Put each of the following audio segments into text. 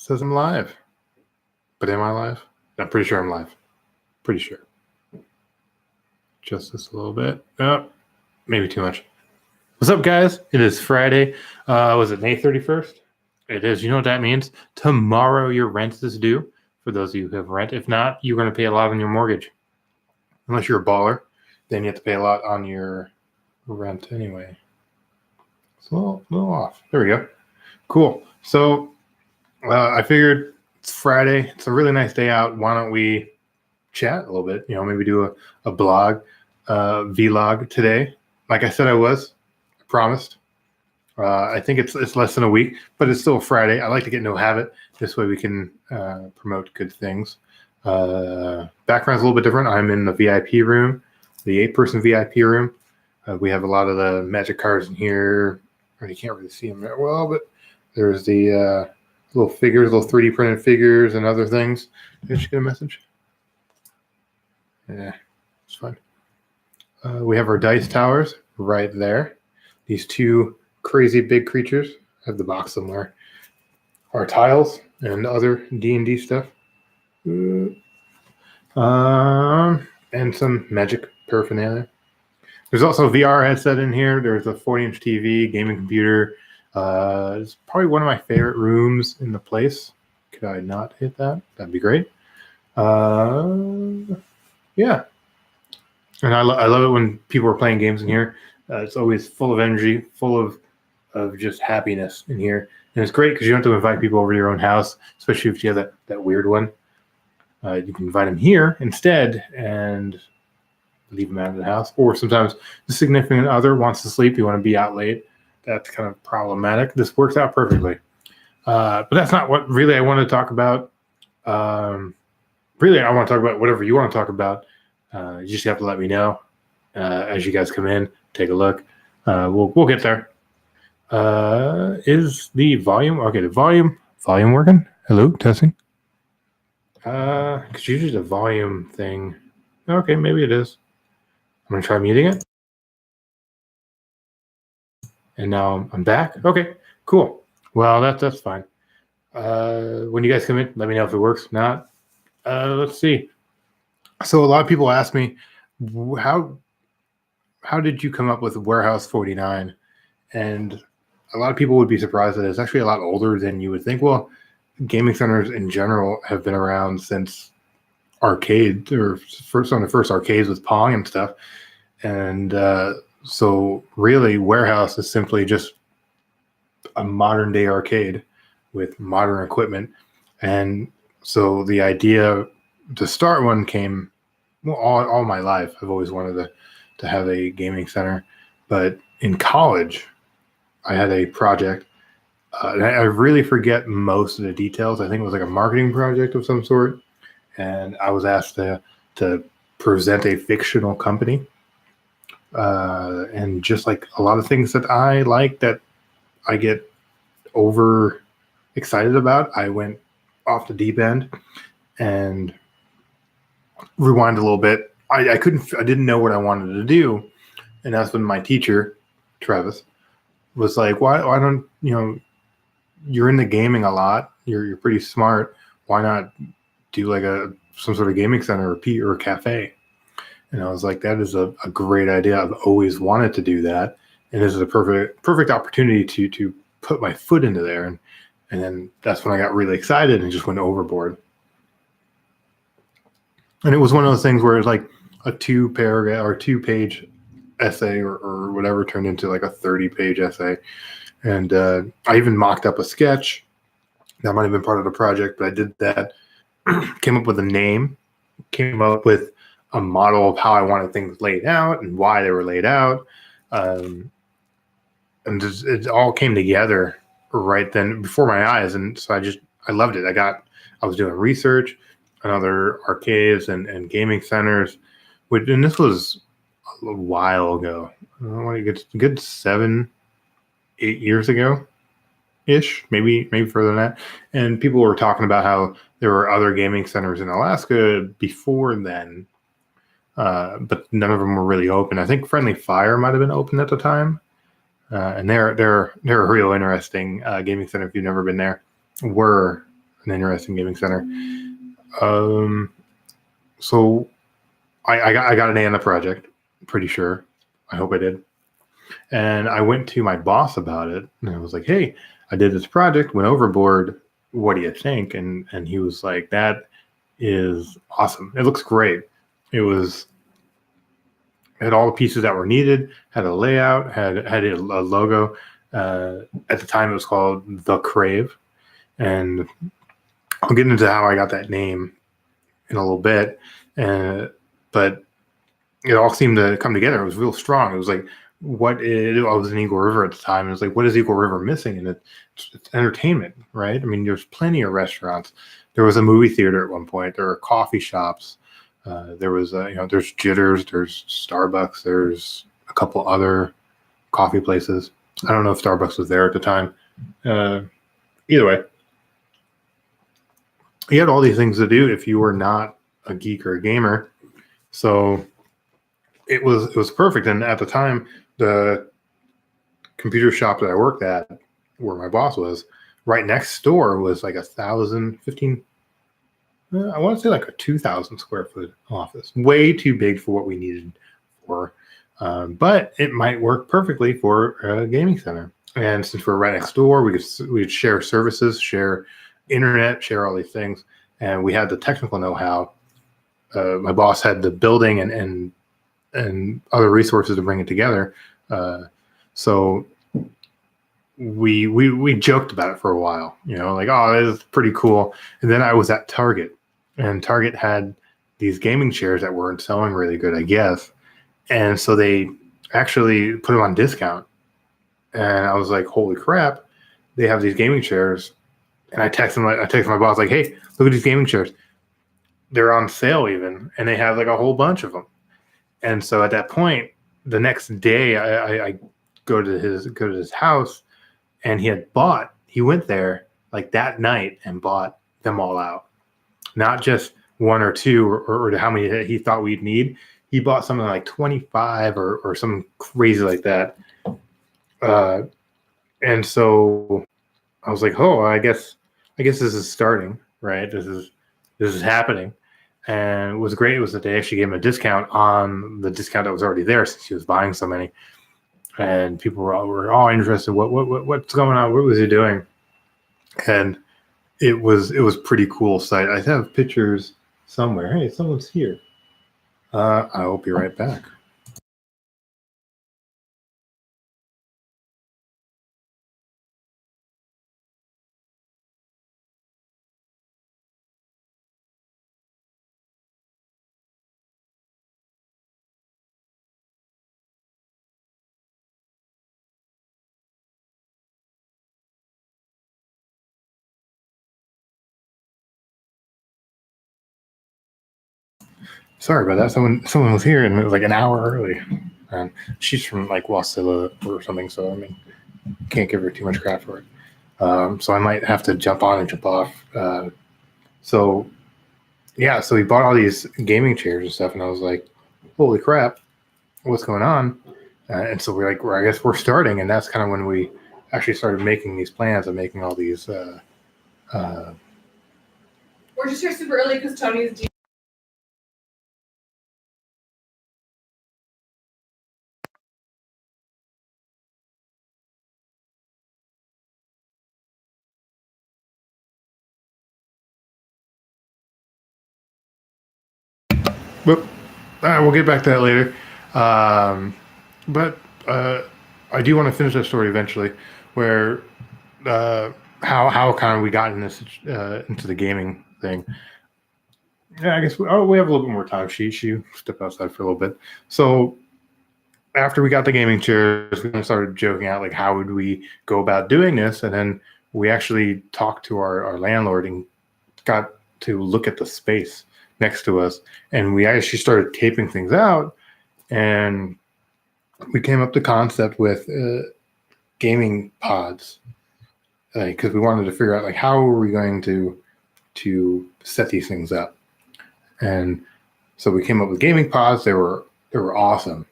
Says I'm live. But am I live? I'm pretty sure I'm live. Pretty sure. Just this a little bit. Oh, maybe too much. What's up, guys? It is Friday. Was it May 31st? It is. You know what that means? Tomorrow your rent is due. For those of you who have rent. If not, you're going to pay a lot on your mortgage. Unless you're a baller, then you have to pay a lot on your rent anyway. It's a little off. There we go. Cool. So I figured it's Friday. It's a really nice day out. Why don't we chat a little bit? You know, maybe do a blog, vlog today. Like I said, I promised. I think it's less than a week, but it's still Friday. I like to get into a habit. This way we can promote good things. Background's a little bit different. I'm in the VIP room, the 8-person VIP room. We have a lot of the Magic cards in here. You can't really see them that well, but there's the little figures, little 3D printed figures and other things. Did you get a message? Yeah, it's fine. We have our dice towers right there. These two crazy big creatures. I have the box somewhere. Our tiles and other D&D stuff. And some Magic paraphernalia. There's also a VR headset in here. There's a 40-inch TV, gaming computer. It's probably one of my favorite rooms in the place. Could I not hit that? That'd be great. Yeah. And I love it when people are playing games in here. It's always full of energy, full of just happiness in here. And it's great because you don't have to invite people over to your own house, especially if you have that weird one. You can invite them here instead and leave them out of the house. Or sometimes the significant other wants to sleep. You want to be out late. That's kind of problematic. This works out perfectly. But that's not what really I want to talk about. Really, I want to talk about whatever you want to talk about. You just have to let me know as you guys come in. Take a look. We'll get there. Is the volume okay? The volume working? Hello, testing. Because usually the volume thing. Okay, maybe it is. I'm gonna try muting it. And now I'm back. Okay, cool. Well, that's fine. When you guys come in, let me know if it works. If not, let's see. So a lot of people ask me, how did you come up with Warehouse 49? And a lot of people would be surprised that it's actually a lot older than you would think. Well, gaming centers in general have been around since arcade, or some of the first arcades with Pong and stuff. And so really, Warehouse is simply just a modern day arcade with modern equipment. And so the idea to start one came all my life. I've always wanted to have a gaming center. But in college, I had a project. And I really forget most of the details. I think it was like a marketing project of some sort. And I was asked to present a fictional company. And just like a lot of things that I like that I get over excited about, I went off the deep end and rewind a little bit. I didn't know what I wanted to do. And that's when my teacher, Travis, was like, why don't, you're into gaming a lot. You're pretty smart. Why not do like some sort of gaming center or a cafe? And I was like, that is a great idea. I've always wanted to do that. And this is a perfect opportunity to put my foot into there. And then that's when I got really excited and just went overboard. And it was one of those things where it was like a 2-paragraph or 2-page essay or whatever turned into like a 30-page essay. And I even mocked up a sketch. That might have been part of the project, but I did that. Came up with a name. Came up with a model of how I wanted things laid out and why they were laid out. And it all came together right then before my eyes. And so I loved it. I was doing research on other arcades and gaming centers, and this was a while ago. I don't want to get a good 7-8 years ago ish, maybe further than that. And people were talking about how there were other gaming centers in Alaska before then. But none of them were really open. I think Friendly Fire might have been open at the time. And they're a real interesting gaming center if you've never been there. Were an interesting gaming center. So I got an A on the project, pretty sure. I hope I did. And I went to my boss about it, and I was like, "Hey, I did this project, went overboard. What do you think?" And he was like, "That is awesome. It looks great. It had all the pieces that were needed, had a layout, had a logo. At the time, it was called The Crave, and I'll get into how I got that name in a little bit. But it all seemed to come together. It was real strong. It was like, I was in Eagle River at the time. It was like, what is Eagle River missing? And it's entertainment, right? I mean, there's plenty of restaurants. There was a movie theater at one point. There were coffee shops. There was, there's Jitters, there's Starbucks, there's a couple other coffee places. I don't know if Starbucks was there at the time. Either way, you had all these things to do if you were not a geek or a gamer. So it was perfect. And at the time, the computer shop that I worked at, where my boss was, right next door was like 1,015. I want to say like a 2,000 square foot office. Way too big for what we needed for. But it might work perfectly for a gaming center. And since we're right next door, we'd share services, share internet, share all these things. And we had the technical know-how. My boss had the building and other resources to bring it together. So we joked about it for a while, like, oh, this is pretty cool. And then I was at Target, and Target had these gaming chairs that weren't selling really good, I guess. And so they actually put them on discount. And I was like, holy crap, they have these gaming chairs. And I texted my boss, like, hey, look at these gaming chairs. They're on sale even, and they have like a whole bunch of them. And so at that point, the next day, I go to his house, and he went there like that night and bought them all out. Not just one or two or how many he thought we'd need. He bought something like 25 or something crazy like that. And so I was like, oh, I guess this is starting, right? This is happening. And it was great. It was that they actually gave him a discount on the discount that was already there since he was buying so many. And people were all interested. What's going on? What was he doing? And it was pretty cool sight. I have pictures somewhere. Hey, someone's here. I will be right back. Sorry about that. Someone was here, and it was like an hour early. And she's from like Wasilla or something, so I mean, can't give her too much crap for it. So I might have to jump on and jump off. So we bought all these gaming chairs and stuff, and I was like, holy crap, what's going on? And so we're like, I guess we're starting, and that's kind of when we actually started making these plans and making all these. We're just here super early because Tony's. We'll get back to that later. But I do want to finish that story eventually, where how kind of we got in this into the gaming thing. Yeah, I guess we have a little bit more time. She stepped outside for a little bit. So after we got the gaming chairs, we started joking out like, how would we go about doing this? And then we actually talked to our landlord and got to look at the space next to us, and we actually started taping things out, and we came up the concept with gaming pods, because we wanted to figure out like how are we going to set these things up. And so we came up with gaming pods. They were awesome.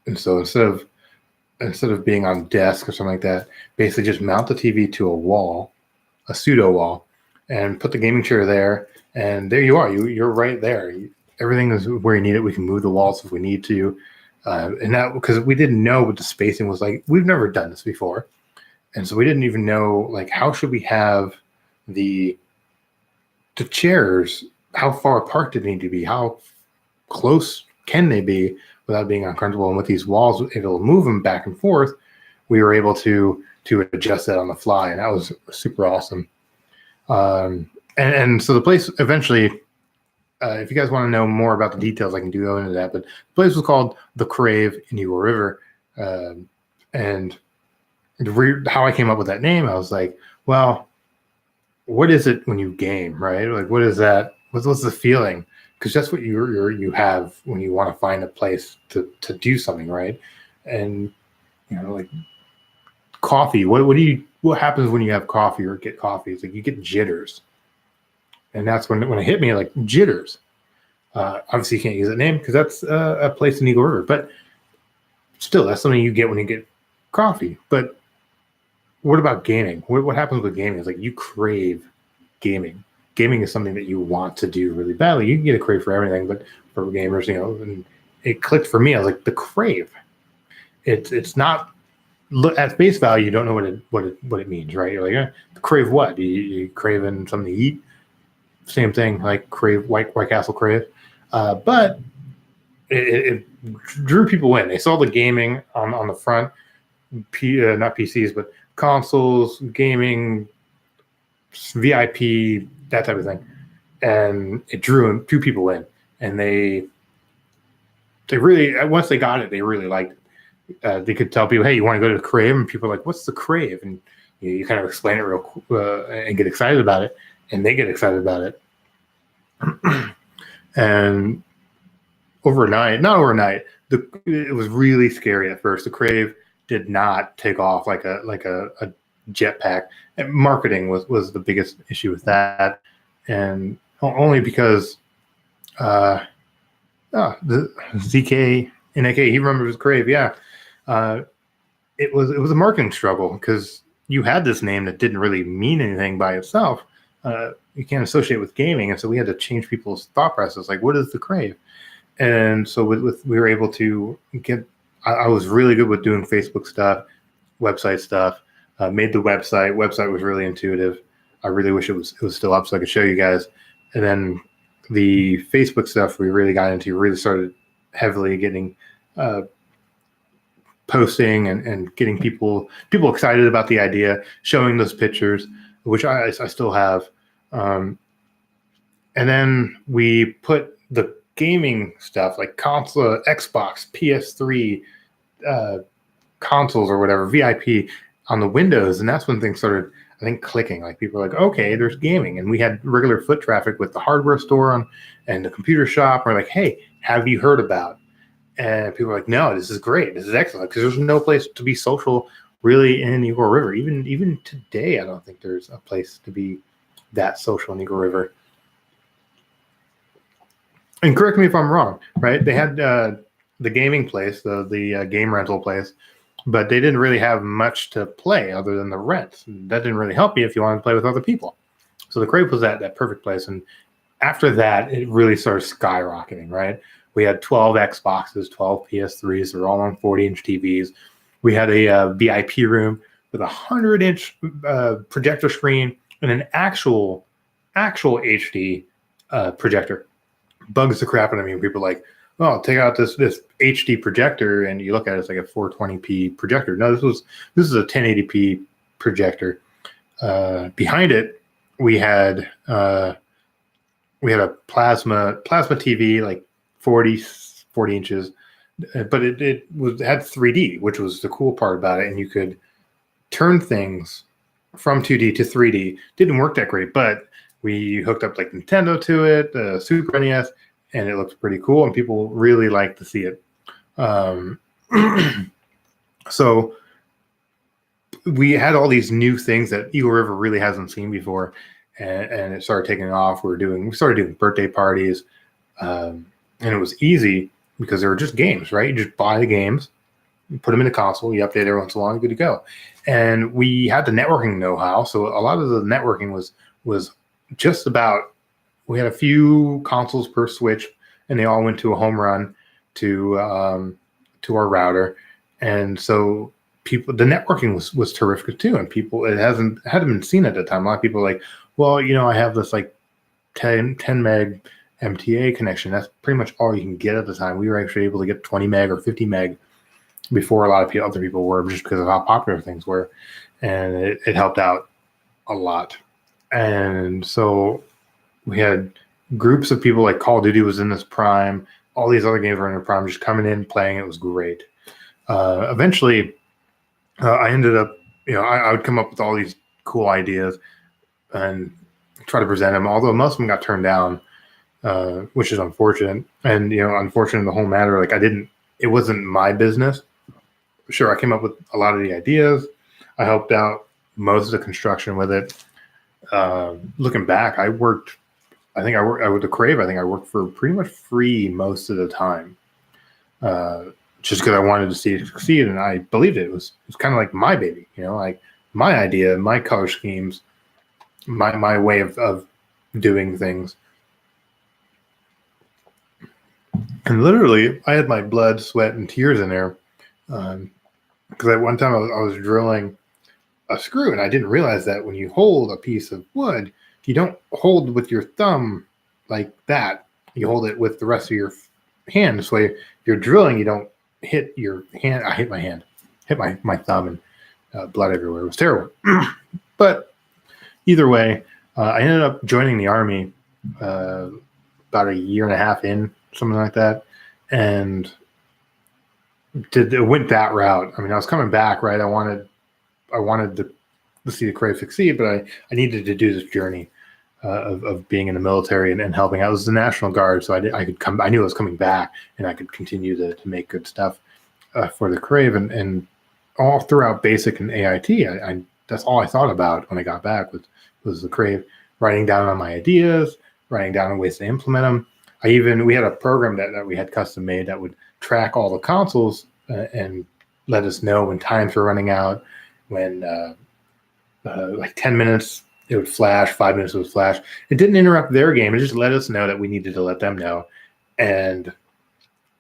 And so instead of being on desk or something like that, basically just mount the TV to a wall, a pseudo wall, and put the gaming chair there, and there you are. You're right there. Everything is where you need it. We can move the walls if we need to, and that because we didn't know what the spacing was like. We've never done this before, and so we didn't even know like how should we have the chairs. How far apart do they need to be? How close can they be without being uncomfortable? And with these walls, if it'll move them back and forth, we were able to adjust that on the fly, and that was super awesome. And so the place eventually, if you guys want to know more about the details, I can go into that. But the place was called The Crave in Eagle River, and how I came up with that name, I was like, well, what is it when you game, right? Like, what is that? What's the feeling? Because that's what you have when you want to find a place to do something, right? And like coffee. What happens when you have coffee or get coffee? It's like you get jitters, and that's when it hit me, like jitters. Obviously, you can't use that name because that's a place in Eagle River, but still, that's something you get when you get coffee. But what about gaming? What happens with gaming is like you crave gaming. Gaming is something that you want to do really badly. You can get a crave for everything, but for gamers, and it clicked for me. I was like, the crave. It's not at face value. You don't know what it means, right? You're like, crave what? You craving something to eat? Same thing, like crave White Castle crave, but it drew people in. They saw the gaming on the front, not PCs, but consoles, gaming, VIP, that type of thing, and it drew people in, and they really, once they got it, they really liked it. They could tell people, hey, you want to go to the Crave? And people are like, what's the Crave? And you kind of explain it real and get excited about it, and they get excited about it. And not overnight, it was really scary at first. The Crave did not take off like a jetpack. And marketing was the biggest issue with that, and only because the ZK NAK, he remembers Crave. Yeah, it was a marketing struggle because you had this name that didn't really mean anything by itself. You can't associate with gaming, and so we had to change people's thought process. Like, what is the Crave? And so we were able to get. I was really good with doing Facebook stuff, website stuff. Made the website. Website was really intuitive. I really wish it was still up so I could show you guys. And then the Facebook stuff we really got into. Really started heavily getting posting and getting people excited about the idea, showing those pictures, which I still have. And then we put the gaming stuff like console, Xbox, PS3, consoles or whatever, VIP on the windows, and that's when things started, I think, clicking. Like people were like, okay, there's gaming, and we had regular foot traffic with the hardware store and the computer shop. We're like, hey, have you heard about? And people were like, no, this is great, this is excellent, because there's no place to be social really in Eagle River. Even today, I don't think there's a place to be that social in Eagle River. And correct me if I'm wrong, right? They had the gaming place, the game rental place, but they didn't really have much to play other than the rent. That didn't really help you if you wanted to play with other people. So the Crave was that perfect place. And after that, it really started skyrocketing, right? We had 12 Xboxes, 12 PS3s. They're all on 40-inch TVs. We had a VIP room with a 100-inch projector screen and an actual HD projector. Bugs the crap out of me when people are like, oh, take out this HD projector, and you look at it, it's like a 420p projector. No, this is a 1080p projector. Behind it, we had a plasma TV, like 40 inches, but it had 3D, which was the cool part about it, and you could turn things from 2D to 3D. Didn't work that great, but we hooked up like Nintendo to it, Super NES, and it looked pretty cool, and people really liked to see it. So we had all these new things that Eagle River really hasn't seen before, and it started taking off. We started doing birthday parties, and it was easy because they were just games, right? You just buy the games, you put them in the console, you update every once in a while, you're good to go. And we had the networking know-how, so a lot of the networking was just about. We had a few consoles per switch, and they all went to a home run to our router, and so the networking was terrific too, and it hadn't been seen at the time. A lot of people are like, well, I have this like 10 meg MTA connection. That's pretty much all you can get at the time. We were actually able to get 20 meg or 50 meg before a lot of other people were, just because of how popular things were, and it helped out a lot. And so we had groups of people, like Call of Duty was in this prime. All these other games were in their prime, just coming in, playing. It was great. Eventually, I ended up, I would come up with all these cool ideas and try to present them, although most of them got turned down, which is unfortunate. And, unfortunate in the whole matter, like it wasn't my business. Sure, I came up with a lot of the ideas. I helped out most of the construction with it. Looking back, with the Crave. I think I worked for pretty much free most of the time, just because I wanted to see it succeed, and I believed it. It was kind of like my baby, like my idea, my color schemes, my way of doing things. And literally, I had my blood, sweat, and tears in there, because at one time I was drilling a screw, and I didn't realize that when you hold a piece of wood, you don't hold with your thumb like that. You hold it with the rest of your hand. This way, you're drilling, you don't hit your hand. I hit my hand, hit my thumb, and blood everywhere. It was terrible. But either way, I ended up joining the Army about a year and a half in, something like that, and went that route. I mean, I was coming back, right? I wanted to see the Crave succeed, but I needed to do this journey of being in the military and helping out. It was the National Guard, so I could come. I knew I was coming back, and I could continue to make good stuff for the Crave, and all throughout Basic and AIT. I that's all I thought about when I got back was the Crave, writing down on my ideas, writing down ways to implement them. We had a program that we had custom made that would track all the consoles and let us know when times were running out, when like 10 minutes it would flash, 5 minutes it would flash. It didn't interrupt their game. It just let us know that we needed to let them know. And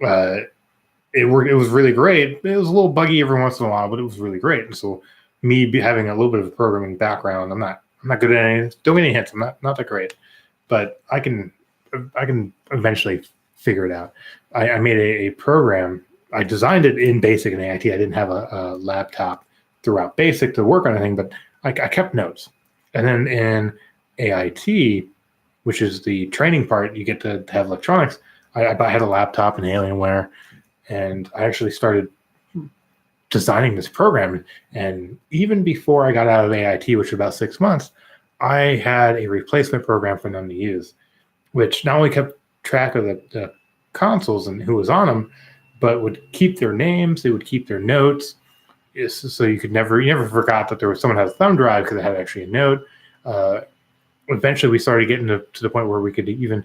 it worked. It was really great. It was a little buggy every once in a while, but it was really great. And so having a little bit of a programming background, I'm not good at any. Don't get any hints. I'm not that great, but I can eventually figure it out. I made a program. I designed it in Basic and AIT. I didn't have a laptop throughout Basic to work on anything, but I kept notes. And then in AIT, which is the training part, you get to have electronics. I had a laptop and Alienware, and I actually started designing this program. And even before I got out of AIT, which was about 6 months, I had a replacement program for them to use, which not only kept track of the consoles and who was on them, but would keep their names. They would keep their notes. So you never forgot that there was someone had a thumb drive because it had actually a note. Eventually, we started getting to the point where we could even